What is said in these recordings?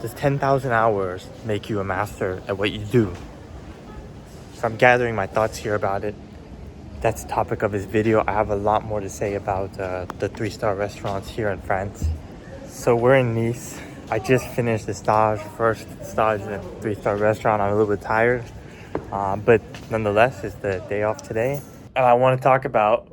Does 10,000 hours make you a master at what you do? So I'm gathering my thoughts here about it. That's the topic of this video. I have a lot more to say about the 3-star restaurants here in France. So we're in Nice. I just finished the first stage in a 3-star restaurant. I'm a little bit tired, but nonetheless, it's the day off today. And I want to talk about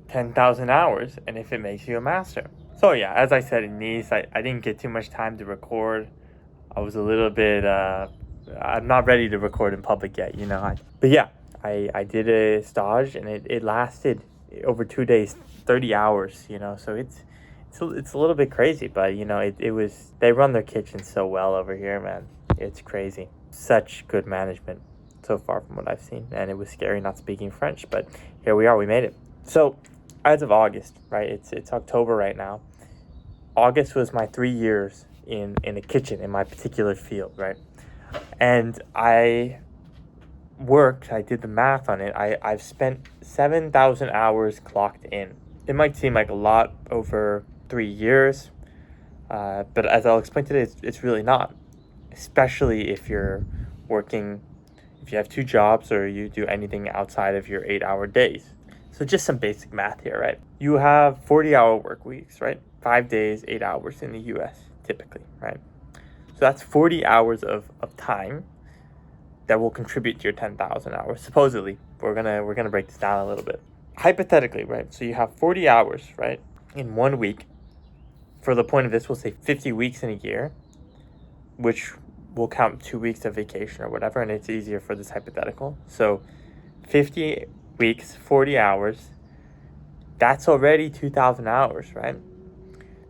10,000 hours and if it makes you a master. So yeah, as I said in Nice, I didn't get too much time to record. I was a little bit, I'm not ready to record in public yet, you know. But yeah, I did a stage and it lasted over 2 days, 30 hours, you know. So it's a little bit crazy, but you know, it was, they run their kitchen so well over here, man. It's crazy. Such good management so far from what I've seen. And it was scary not speaking French, but here we are, we made it. So as of August, right, it's October right now. August was my 3 years in a kitchen in my particular field, right? And I did the math on it. I've spent 7,000 hours clocked in. It might seem like a lot over 3 years, but as I'll explain today, it's really not. Especially if you're working, if you have 2 jobs or you do anything outside of your 8-hour days. So just some basic math here, right? You have 40-hour work weeks, right? 5 days, 8 hours in the US, typically, right? So that's 40 hours of time that will contribute to your 10,000 hours. Supposedly, we're gonna break this down a little bit. Hypothetically, right? So you have 40 hours, right, in 1 week. For the point of this, we'll say 50 weeks in a year, which will count 2 weeks of vacation or whatever, and it's easier for this hypothetical. So 50 weeks, 40 hours, that's already 2,000 hours, right?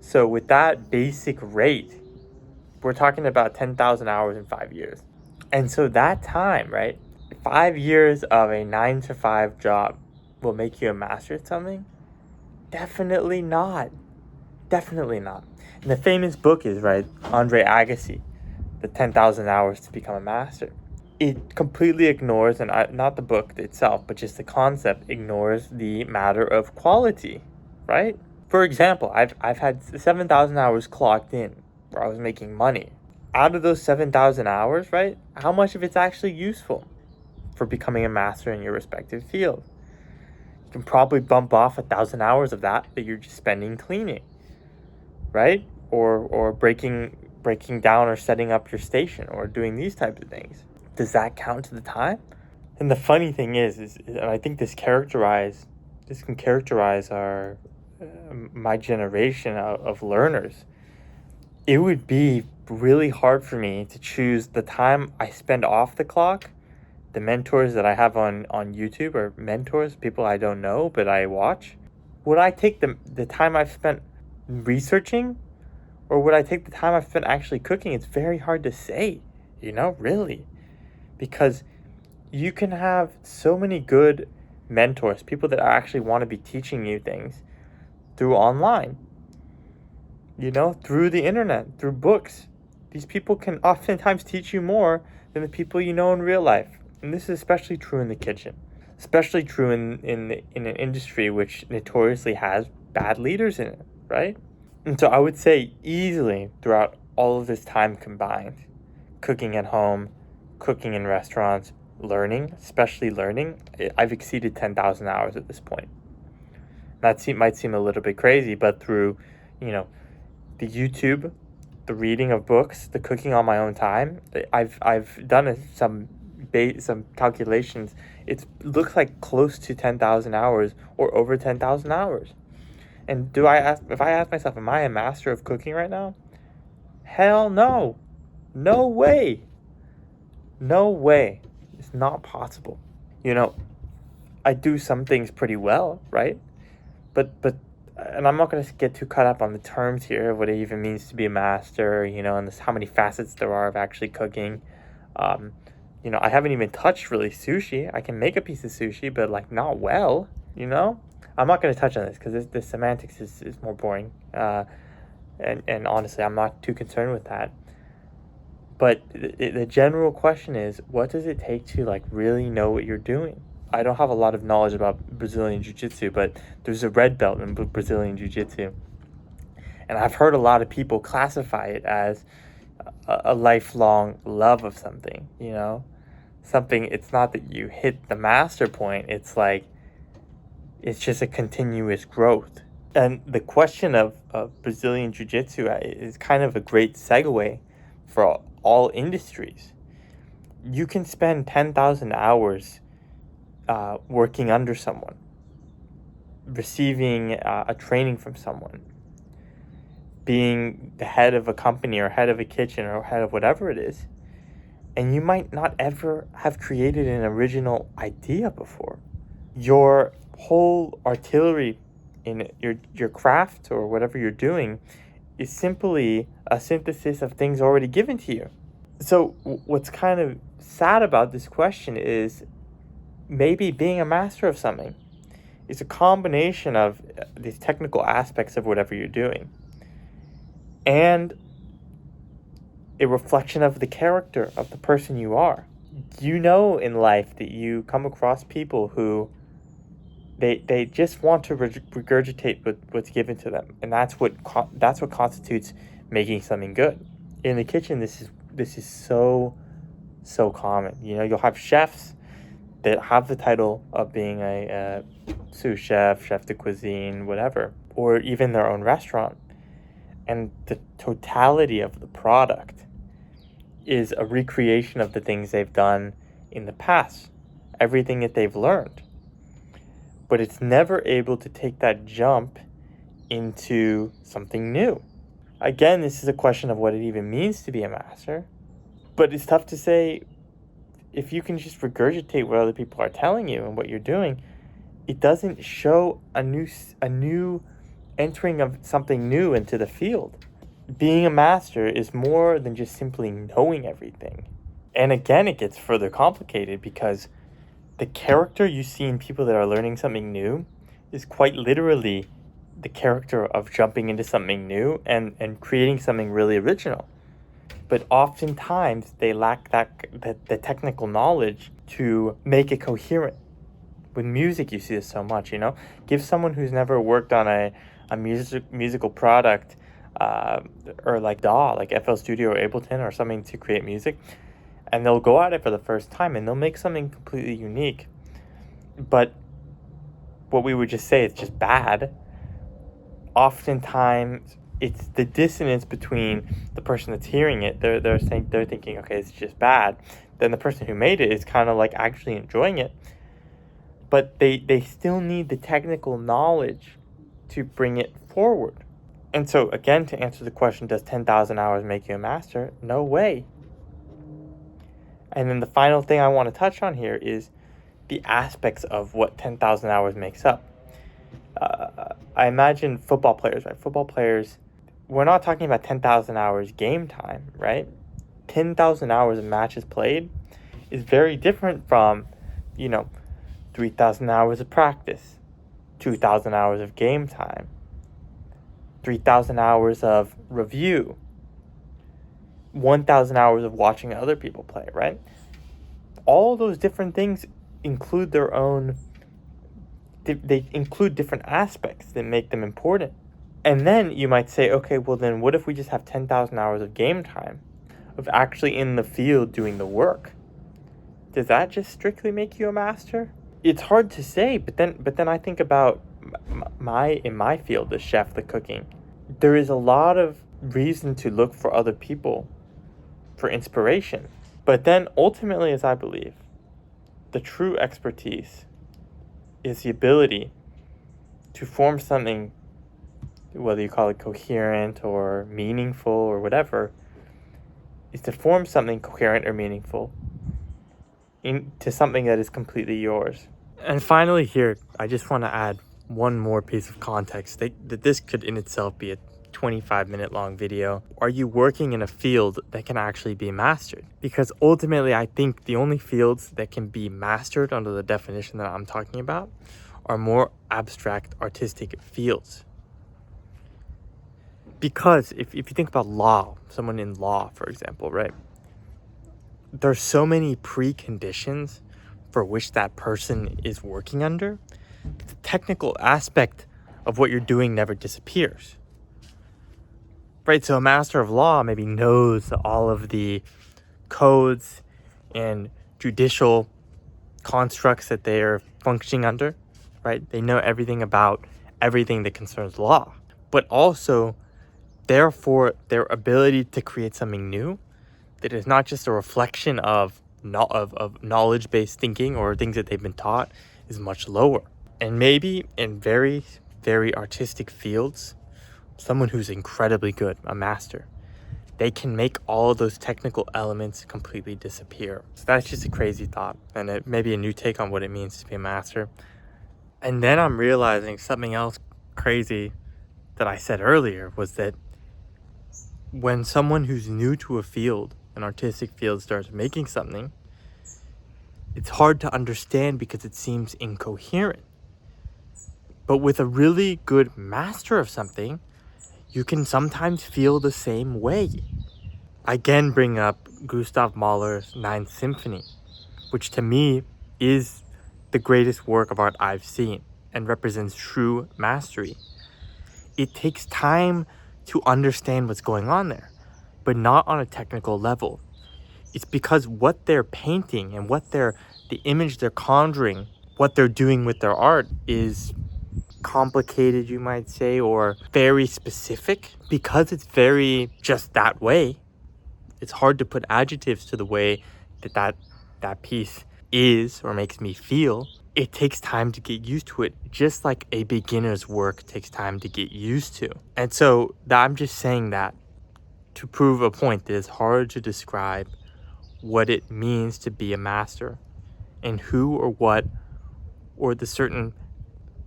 So with that basic rate, we're talking about 10,000 hours in 5 years. And so that time, right, 5 years of a 9-to-5 job will make you a master at something? Definitely not. Definitely not. And the famous book is, right, Andre Agassi, the 10,000 hours to become a master. It completely ignores, and not the book itself, but just the concept ignores the matter of quality, right? For example, I've had 7,000 hours clocked in where I was making money. Out of those 7,000 hours, right, how much of it's actually useful for becoming a master in your respective field? You can probably bump off 1,000 hours of that you're just spending cleaning, right? Or breaking down or setting up your station or doing these types of things. Does that count to the time? And the funny thing is and I think this can characterize our my generation of learners. It would be really hard for me to choose the time I spend off the clock. The mentors that I have on YouTube are mentors, people I don't know, but I watch. Would I take the time I've spent researching, or would I take the time I've spent actually cooking? It's very hard to say, you know, really. Because you can have so many good mentors, people that actually want to be teaching you things through online, you know, through the internet, through books. These people can oftentimes teach you more than the people you know in real life. And this is especially true in the kitchen, especially true in an industry which notoriously has bad leaders in it, right? And so I would say easily throughout all of this time combined, cooking at home, cooking in restaurants, learning, especially learning, I've exceeded 10,000 hours at this point. That might seem a little bit crazy, but through, you know, the YouTube, the reading of books, the cooking on my own time, I've done some calculations. It looks like close to 10,000 hours or over 10,000 hours. And if I ask myself, am I a master of cooking right now? Hell no. No way. No way. It's not possible. You know, I do some things pretty well, right? But and I'm not going to get too caught up on the terms here of what it even means to be a master, you know, and how many facets there are of actually cooking. You know, I haven't even touched really sushi. I can make a piece of sushi, but like not well, you know? I'm not going to touch on this because the semantics is more boring. And honestly, I'm not too concerned with that. But the general question is, what does it take to like really know what you're doing? I don't have a lot of knowledge about Brazilian Jiu-Jitsu, but there's a red belt in Brazilian Jiu-Jitsu. And I've heard a lot of people classify it as, a lifelong love of something, you know? Something, it's not that you hit the master point, it's like, it's just a continuous growth. And the question of Brazilian Jiu-Jitsu is kind of a great segue for all industries. You can spend 10,000 hours working under someone, receiving a training from someone, being the head of a company or head of a kitchen or head of whatever it is, and you might not ever have created an original idea before. Your whole artillery in your craft or whatever you're doing is simply a synthesis of things already given to you. So what's kind of sad about this question is maybe being a master of something is a combination of these technical aspects of whatever you're doing and a reflection of the character of the person you are. You know in life that you come across people who they just want to regurgitate what's given to them, and that's what constitutes making something good. In the kitchen, this is so common. You know, you'll have chefs that have the title of being a sous chef, chef de cuisine, whatever, or even their own restaurant, and the totality of the product is a recreation of the things they've done in the past, everything that they've learned. But it's never able to take that jump into something new. Again, this is a question of what it even means to be a master. But it's tough to say if you can just regurgitate what other people are telling you and what you're doing. It doesn't show a new entering of something new into the field. Being a master is more than just simply knowing everything. And again, it gets further complicated because the character you see in people that are learning something new is quite literally the character of jumping into something new and creating something really original. But oftentimes they lack the technical knowledge to make it coherent. With music, you see this so much, you know? Give someone who's never worked on a musical product or like DAW, like FL Studio or Ableton or something to create music, and they'll go at it for the first time and they'll make something completely unique. But what we would just say it's just bad. Oftentimes, it's the dissonance between the person that's hearing it. They're thinking, okay, it's just bad. Then the person who made it is kind of like actually enjoying it. But they still need the technical knowledge to bring it forward. And so, again, to answer the question, does 10,000 hours make you a master? No way. And then the final thing I want to touch on here is the aspects of what 10,000 hours makes up. I imagine football players, right? Football players, we're not talking about 10,000 hours game time, right? 10,000 hours of matches played is very different from, 3,000 hours of practice, 2,000 hours of game time, 3,000 hours of review, 1,000 hours of watching other people play, right? All those different things include their own, they include different aspects that make them important. And then you might say, okay, well then what if we just have 10,000 hours of game time, of actually in the field doing the work? Does that just strictly make you a master? It's hard to say, but then I think about in my field, the chef, the cooking. There is a lot of reason to look for other people for inspiration. But then ultimately, as I believe, the true expertise is the ability to form something, whether you call it coherent or meaningful or whatever, is to form something coherent or meaningful into something that is completely yours. And finally here, I just want to add one more piece of context that this could in itself be a 25-minute long video. Are you working in a field that can actually be mastered? Because ultimately, I think the only fields that can be mastered under the definition that I'm talking about are more abstract artistic fields. Because if you think about law, someone in law, for example, right? There's so many preconditions for which that person is working under. The technical aspect of what you're doing never disappears. right? So a master of law maybe knows all of the codes and judicial constructs that they are functioning under, right? They know everything about everything that concerns law, but also, therefore, their ability to create something new that is not just a reflection of knowledge-based thinking or things that they've been taught is much lower. And maybe in very, very artistic fields, someone who's incredibly good, a master, they can make all of those technical elements completely disappear. So that's just a crazy thought, and it may be a new take on what it means to be a master. And then I'm realizing something else crazy that I said earlier was that when someone who's new to a field, an artistic field, starts making something, it's hard to understand because it seems incoherent. But with a really good master of something, you can sometimes feel the same way. I again bring up Gustav Mahler's Ninth Symphony, which to me is the greatest work of art I've seen and represents true mastery. It takes time to understand what's going on there, but not on a technical level. It's because what they're painting and the image they're conjuring, what they're doing with their art is complicated, you might say, or very specific. Because it's very just that way, it's hard to put adjectives to the way that piece is or makes me feel. It takes time to get used to it, just like a beginner's work takes time to get used to. And so I'm just saying that to prove a point that it's hard to describe what it means to be a master and who or what or the certain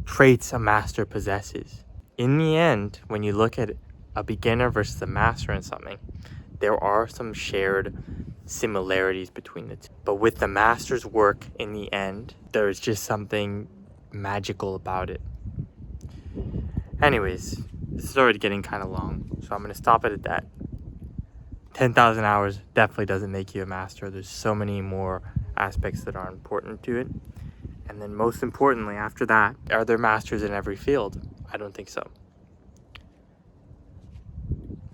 traits a master possesses. In the end, when you look at a beginner versus a master in something, there are some shared similarities between the two. But with the master's work in the end, there's just something magical about it. Anyways, this is already getting kind of long, so I'm going to stop it at that. 10,000 hours definitely doesn't make you a master. There's so many more aspects that are important to it. And then most importantly, after that, are there masters in every field? I don't think so.